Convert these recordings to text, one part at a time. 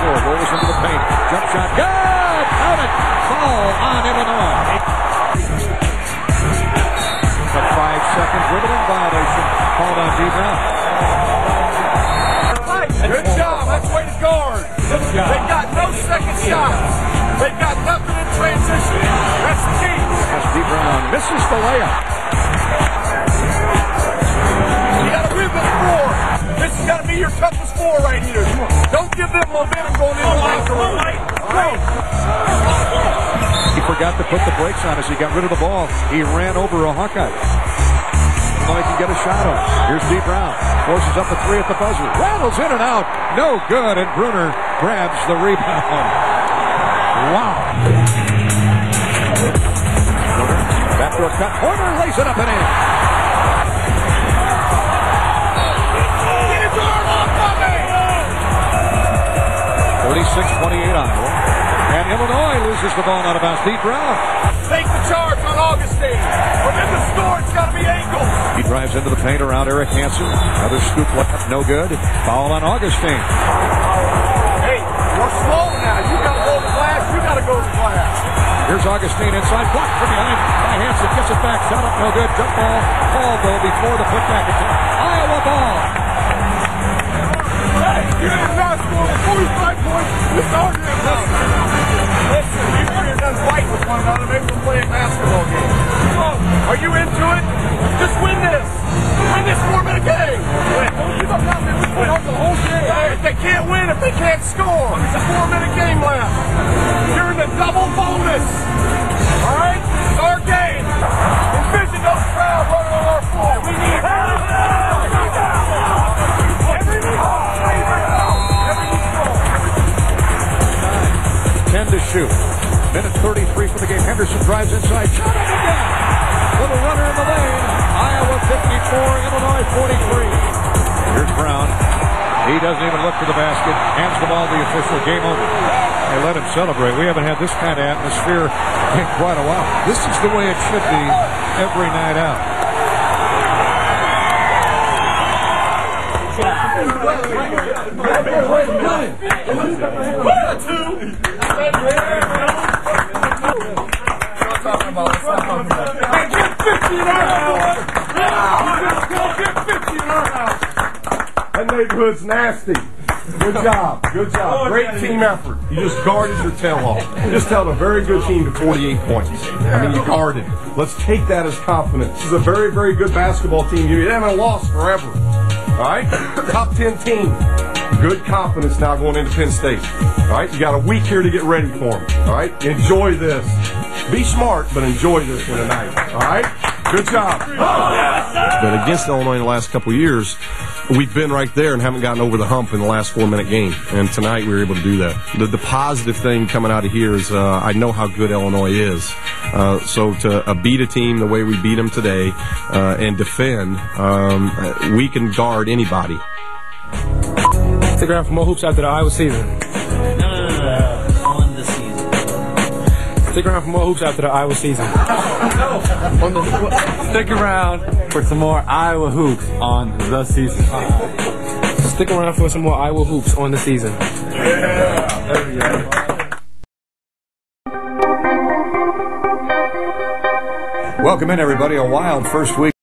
floor. Rolls into the paint. Jump shot. Good! Count it! Foul on Illinois. A 5-second dribbling violation. Called on Dee Brown. Good job. That's way to guard. They've got no second shot. They've got nothing in transition. That's the key. As Dee Brown misses the layup. You got to win this four. This has got to be your toughest four right here. Don't give them momentum going into the locker room. He forgot to put the brakes on as he got rid of the ball. He ran over a Hawkeye. He can get a shot off. Here's Dee Brown. Forces up a three at the buzzer. Rattles in and out. No good. And Bruner grabs the rebound. Wow. Backdoor cut. Porter lays it up and in. 46-28 Iowa. And Illinois loses the ball out of bounds. Dee Brown. Take the charge on Augustine. But in the score, it's got to be Angles. He drives into the paint around Eric Hansen. Another scoop left, no good. Foul on Augustine. Hey, we're slow now. You got to go to class. You got to go to class. Here's Augustine inside. Blocked from behind by Hansen. Gets it back. Shot up, no good. Jump ball. Ball, though, before the putback attempt. Iowa ball. You're in basketball with 45 points. It's hard to listen, people here done fight with one another. Maybe we'll play a basketball game. Are you into it? Just win this. Win this 4-minute game. Don't give up nothing. We win the whole game. Hey, if they can't win, if they can't score, it's a 4-minute game left. You're in the double bonus. All right? It's our game. Envision those crowds running on our floor. We need help. 10 to shoot. Minute 33 for the game. Henderson drives inside. Shot up and down. Little runner in the lane. Iowa 54, Illinois 43. Here's Brown. He doesn't even look for the basket. Hands the ball to the official. Game over. They let him celebrate. We haven't had this kind of atmosphere in quite a while. This is the way it should be every night out. That neighborhood's nasty. Good job. Good job. Great team effort. You just guarded your tail off. You just held a very good team to 48 points. I mean, you guarded. Let's take that as confidence. This is a very, very good basketball team. You haven't lost forever. All right? Top 10 team. Good confidence now going into Penn State. All right? You got a week here to get ready for them. All right? Enjoy this. Be smart, but enjoy this one tonight. All right? Good job. But against Illinois in the last couple of years, we've been right there and haven't gotten over the hump in the last 4-minute game. And tonight we were able to do that. The positive thing coming out of here is I know how good Illinois is. So to beat a team the way we beat them today and defend, we can guard anybody. Stick around for more hoops after the Iowa season. No. On the season. Stick around for more hoops after the Iowa season. Stick around for some more Iowa hoops on the season. Stick around for some more Iowa hoops on the season. Yeah. There we go. Welcome in, everybody. A wild first week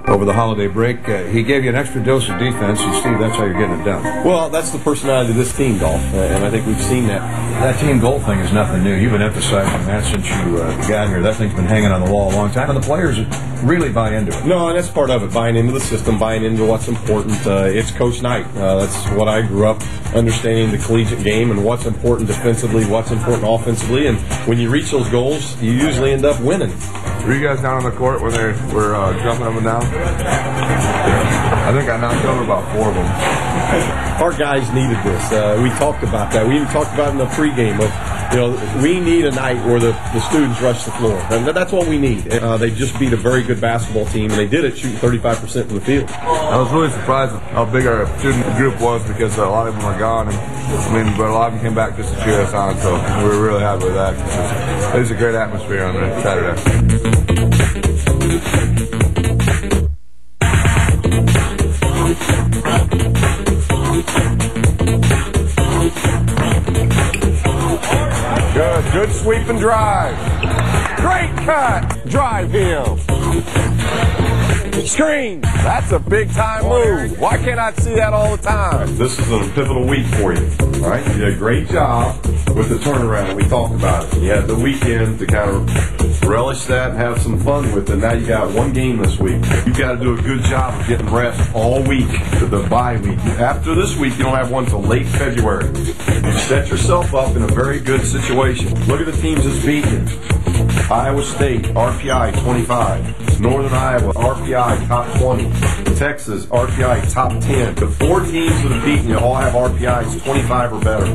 over the holiday break. He gave you an extra dose of defense, and Steve, that's how you're getting it done. Well, that's the personality of this team, Dolph, and I think we've seen that. That team goal thing is nothing new. You've been emphasizing that since you got here. That thing's been hanging on the wall a long time, and the players really buy into it. No, and that's part of it, buying into the system, buying into what's important. It's Coach Knight. That's what I grew up understanding, the collegiate game and what's important defensively, what's important offensively, and when you reach those goals, you usually end up winning. Were you guys down on the court when they were jumping up and down? I think I knocked over about 4 of them. Our guys needed this. We talked about that. We even talked about it in the pregame of, we need a night where the students rush the floor. And that's what we need. They just beat a very good basketball team, and they did it shooting 35% from the field. I was really surprised at how big our student group was because a lot of them are gone. And, but a lot of them came back just to cheer us on, so we were really happy with that. It was a great atmosphere on Saturday. sweep and drive. Great cut. Drive him. Screen. That's a big time move. Why can't I see that all the time? This is a pivotal week for you. All right, you did a great job with the turnaround. We talked about it. You had the weekend to kind of relish that and have some fun with it. Now you got one game this week. You've got to do a good job of getting rest all week to the bye week. After this week, you don't have one till late February. You set yourself up in a very good situation. Look at the teams that's beaten you. Iowa State, RPI 25. Northern Iowa, RPI top 20. Texas, RPI top 10. The 4 teams that have beaten you all have RPIs 25 or better.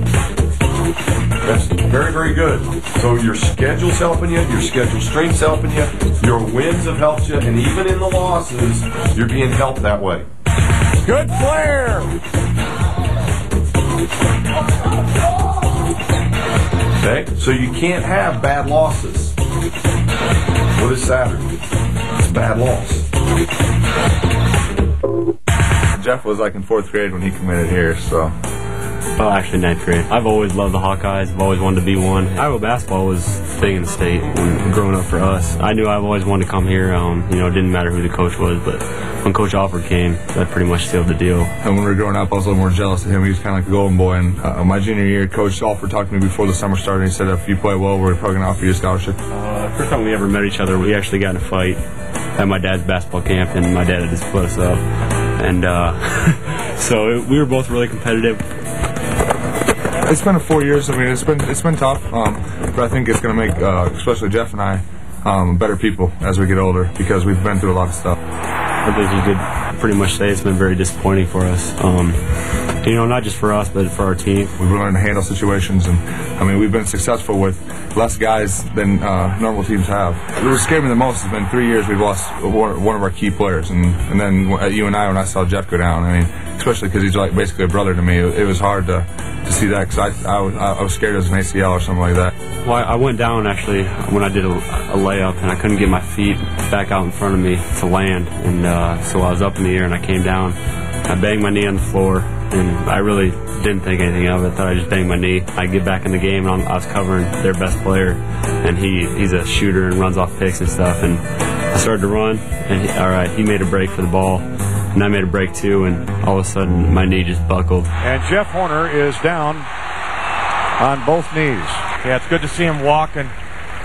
That's very, very good. So your schedule's helping you, your schedule strength's helping you, your wins have helped you, and even in the losses, you're being helped that way. Good flare. Okay? So you can't have bad losses. What is Saturday? It's a bad loss. Jeff was like in 4th grade when he committed here, so. Well, actually 9th grade. I've always loved the Hawkeyes. I've always wanted to be one. Iowa basketball was big in the state when growing up for us. I knew I've always wanted to come here. It didn't matter who the coach was, but when Coach Alford came, that pretty much sealed the deal. And when we were growing up, I was a little more jealous of him. He was kind of like a golden boy. And my junior year, Coach Alford talked to me before the summer started. He said, if you play well, we're probably going to offer you a scholarship. First time we ever met each other, we actually got in a fight at my dad's basketball camp, and my dad had just split us up. And so we were both really competitive. It's been 4 years. I mean, it's been tough, but I think it's going to make, especially Jeff and I, better people as we get older because we've been through a lot of stuff. I think you could pretty much say it's been very disappointing for us. Not just for us, but for our team. We've learned to handle situations, and I mean, we've been successful with less guys than normal teams have. What scared me the most has been 3 years we've lost one of our key players, and then at UNI when I saw Jeff go down, I mean, especially because he's like basically a brother to me, it was hard to see that because I was scared it was an ACL or something like that. Well, I went down actually when I did a layup, and I couldn't get my feet back out in front of me to land, and so I was up in the air and I came down. I banged my knee on the floor, and I really didn't think anything of it. I thought I just banged my knee. I get back in the game, and I was covering their best player, and he's a shooter and runs off picks and stuff. And I started to run, and he made a break for the ball, and I made a break too, and all of a sudden my knee just buckled. And Jeff Horner is down on both knees. Yeah, it's good to see him walking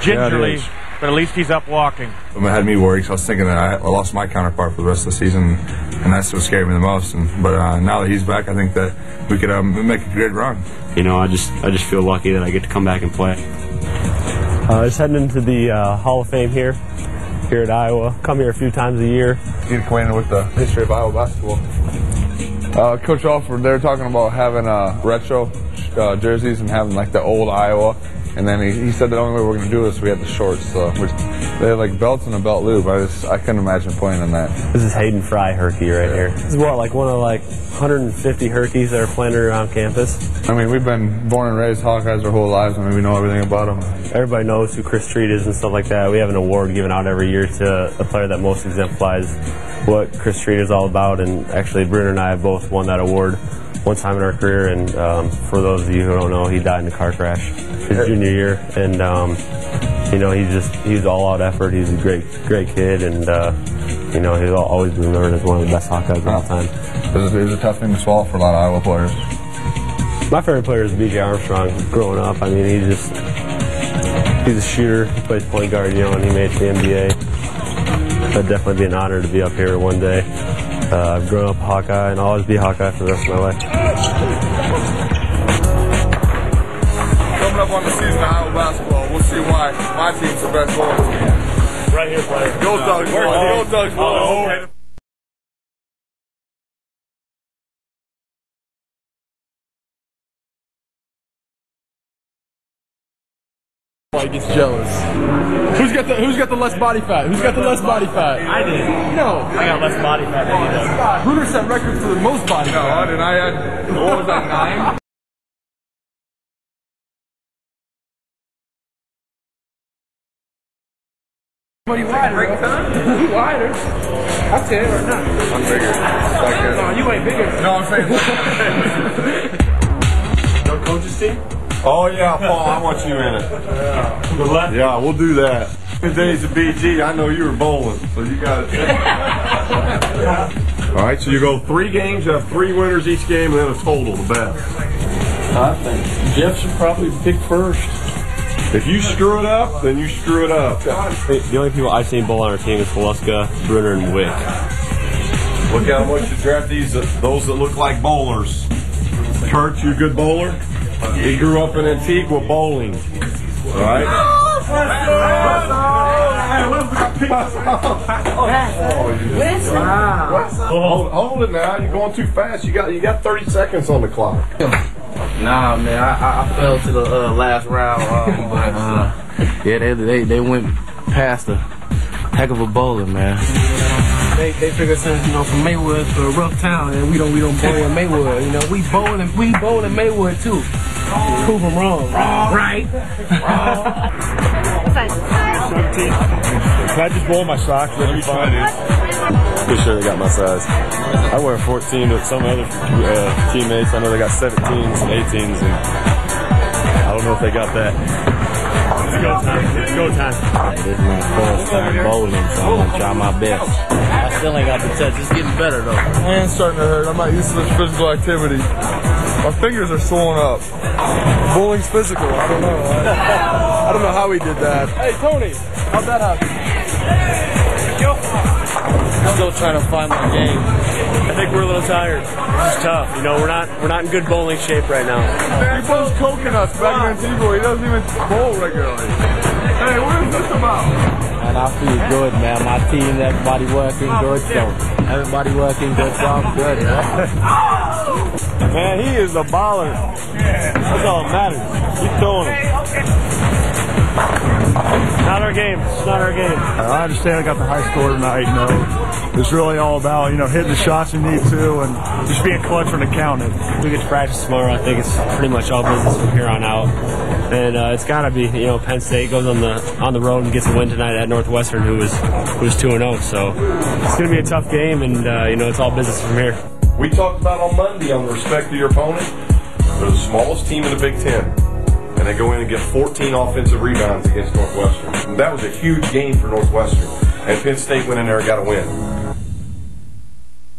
gingerly, but at least he's up walking. It had me worried because I was thinking that I lost my counterpart for the rest of the season, and that's what scared me the most. But now that he's back, I think that we could make a great run. I just feel lucky that I get to come back and play. Just heading into the Hall of Fame here at Iowa. Come here a few times a year. Get acquainted with the history of Iowa basketball. Coach Alford, they're talking about having retro jerseys and having like the old Iowa. And then he said the only way we're going to do this, we had the shorts. So which they have like belts and a belt loop. I couldn't imagine playing in that. This is Hayden Fry Herky right here. This is what, like one of like 150 Herkies that are planted around campus. I mean, we've been born and raised Hawkeyes our whole lives. I mean, we know everything about them. Everybody knows who Chris Street is and stuff like that. We have an award given out every year to a player that most exemplifies what Chris Street is all about. And actually, Bruner and I have both won that award one time in our career. And for those of you who don't know, he died in a car crash his junior year. And he's all out effort. He's a great kid, and he's always been remembered as one of the best Hawkeyes of all time. It was a tough thing to swallow for a lot of Iowa players. My favorite player is B.J. Armstrong. Growing up, I mean, he's a shooter. He plays point guard, and he made it to the NBA. That'd definitely be an honor to be up here one day. I've grown up a Hawkeye, and I'll always be a Hawkeye for the rest of my life. Coming up on the season of Iowa basketball, we'll see why my team's the best one. Right here, player. Go Dogs, boys. Go Dogs, boys. He gets jealous. Who's got the less body fat? Who's got the less body fat? I did. No. I got less body fat than he does. Bruner set record for the most body fat. No, I didn't. I had, what was that, 9? But he wider. He wider. I'll tell you right now. I'm bigger. No, you ain't bigger. No, I'm saying. No coach's team? Oh, yeah, Paul, I want you in it. Yeah, we'll do that. The days of BG, I know you were bowling, so you got it. All right, so you go 3 games, you have 3 winners each game, and then a total, the best. I think Jeff should probably pick first. If you screw it up, then you screw it up. The only people I've seen bowl on our team is Veluska, Brunner, and Wick. Look how much you draft those that look like bowlers. Kurt, you a good bowler? He grew up in Antigua bowling. All right? Hold it now. You're going too fast. You got 30 seconds on the clock. Nah, man, I fell to the last round, but yeah, they went past a heck of a bowler, man. They figured since from Maywood to a rough town, and we don't bowl in Maywood. We bowl in Maywood too. Prove them wrong. Right? Can I just bowl my socks? Let me find it. Pretty sure they got my size. I wear 14 with some other teammates. I know they got 17s and 18s, and I don't know if they got that. It's go time. It's go time. This is my first time bowling, so I'm going to try my best. I still ain't got the touch. It's getting better, though. My hand's starting to hurt. I'm not used to this physical activity. My fingers are swollen up. Bowling's physical. I don't know. I don't know how he did that. Hey, Tony, how'd that happen? Still trying to find my game. I think we're a little tired. It's tough. We're not in good bowling shape right now. He bowls coconuts back in Antigua. He doesn't even bowl regularly. Hey, what is this about? And I feel good, man. My team, everybody working good, so everybody working good, so I'm good, man. Man, he is a baller. That's all that matters. Keep throwing him. Not our game. It's not our game. I understand I got the high score tonight. It's really all about hitting the shots you need to and just being clutch when it counted. We get to practice tomorrow. I think it's pretty much all business from here on out. And it's got to be, Penn State goes on the road and gets a win tonight at Northwestern, who was 2-0. So it's going to be a tough game, and it's all business from here. We talked about on Monday on the respect of your opponent. They're the smallest team in the Big Ten, and they go in and get 14 offensive rebounds against Northwestern. And that was a huge game for Northwestern, and Penn State went in there and got a win.